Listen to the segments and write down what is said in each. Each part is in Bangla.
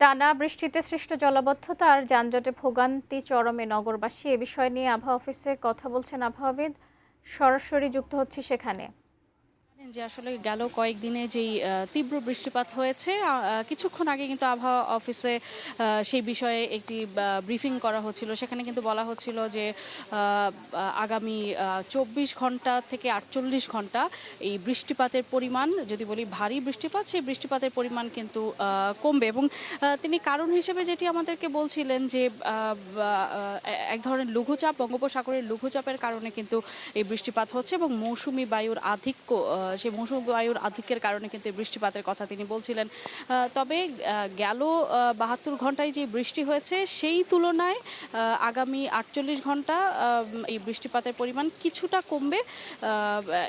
টানা বৃষ্টিতে সৃষ্ট জলাবদ্ধতা আর যানজটে ভোগান্তি চরমে নগরবাসী। এ বিষয় নিয়ে আবহাওয়া অফিসে কথা বলছেন আবহাওয়াবিদ। সরাসরি যুক্ত হচ্ছি সেখানে। যে আসলে গেল কয়েকদিনে যেই তীব্র বৃষ্টিপাত হয়েছে, কিছুক্ষণ আগে কিন্তু আবহাওয়া অফিসে সেই বিষয়ে একটি ব্রিফিং করা হচ্ছিল। সেখানে কিন্তু বলা হচ্ছিল যে আগামী ২৪ ঘন্টা থেকে ৪৮ ঘন্টা এই বৃষ্টিপাতের পরিমাণ, যদি বলি ভারী বৃষ্টিপাত, সেই বৃষ্টিপাতের পরিমাণ কিন্তু কমবে। এবং তিনি কারণ হিসেবে যেটি আমাদেরকে বলছিলেন যে এক ধরনের লঘুচাপ, বঙ্গোপসাগরের লঘুচাপের কারণে কিন্তু এই বৃষ্টিপাত হচ্ছে এবং মৌসুমি বায়ুর আধিক্য, সেই মৌসুমী বায়ুর আধিক্যের কারণে কিন্তু বৃষ্টিপাতের কথা তিনি বলছিলেন। তবে গেল ৭২ ঘন্টায় যে বৃষ্টি হয়েছে সেই তুলনায় আগামী ৪৮ ঘন্টা এই বৃষ্টিপাতের পরিমাণ কিছুটা কমবে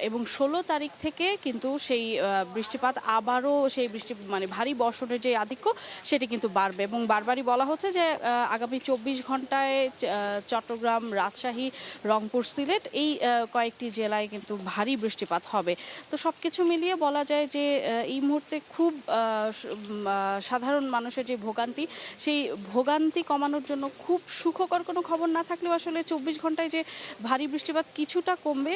এবং ১৬ তারিখ থেকে কিন্তু সেই বৃষ্টিপাত আবারও সেই মানে ভারী বর্ষণের যে আধিক্য সেটি কিন্তু বাড়বে। এবং বারবারই বলা হচ্ছে যে আগামী ২৪ ঘন্টায় চট্টগ্রাম, রাজশাহী, রংপুর, সিলেট এই কয়েকটি জেলায় কিন্তু ভারী বৃষ্টিপাত হবে। তো সব কিছু মিলিয়ে বলা যায় যে এই মুহূর্তে খুব সাধারণ মানুষের যে ভোগান্তি, সেই ভোগান্তি কমানোর জন্য খুব সুখকর কোনো খবর না থাকলেও আসলে ২৪ ঘন্টায় যে ভারী বৃষ্টিপাত কিছুটা কমবে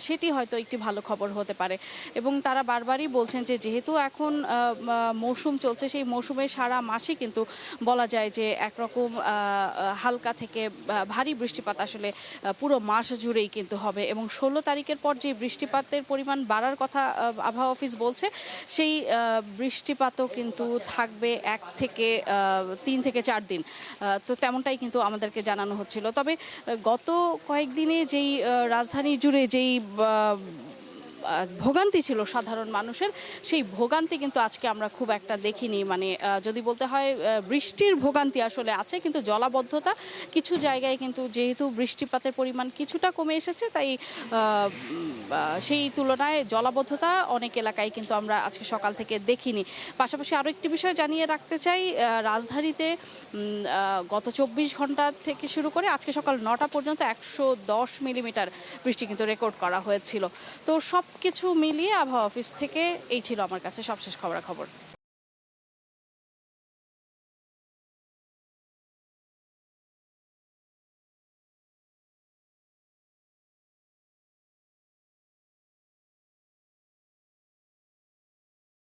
সেটি হয়তো একটি ভালো খবর হতে পারে। এবং তারা বারবারই বলছেন যে যেহেতু এখন মৌসুম চলছে, সেই মৌসুমে সারা মাসই কিন্তু বলা যায় যে একরকম হালকা থেকে ভারী বৃষ্টিপাত আসলে পুরো মাস জুড়েই কিন্তু হবে। এবং ১৬ তারিখের পর যে বৃষ্টিপাতের পরিমাণ বাড়ার কথা আবহাওয়া অফিস বলছে, সেই বৃষ্টিপাতও কিন্তু থাকবে ১ থেকে ৩ থেকে ৪ দিন। তো তেমনটাই কিন্তু আমাদেরকে জানানো হচ্ছিল। তবে গত কয়েকদিনে যেই রাজধানী জুড়ে যেই ভোগান্তি ছিল সাধারণ মানুষের, সেই ভোগান্তি কিন্তু আজকে আমরা খুব একটা দেখিনি। মানে যদি বলতে হয় বৃষ্টির ভোগান্তি আসলে আছে, কিন্তু জলাবদ্ধতা কিছু জায়গায় কিন্তু যেহেতু বৃষ্টিপাতের পরিমাণ কিছুটা কমে এসেছে, তাই সেই তুলনায় জলাবদ্ধতা অনেক এলাকায় কিন্তু আমরা আজকে সকাল থেকে দেখিনি। পাশাপাশি আরও একটি বিষয় জানিয়ে রাখতে চাই, রাজধানীতে গত ২৪ ঘন্টা থেকে শুরু করে আজকে সকাল ৯টা পর্যন্ত ১১০ মিলিমিটার বৃষ্টি কিন্তু রেকর্ড করা হয়েছিল। তো সব কিছু মিলিয়ে আবহাওয়া অফিস থেকে এই ছিল আমার কাছে সবশেষ খবরাখবর।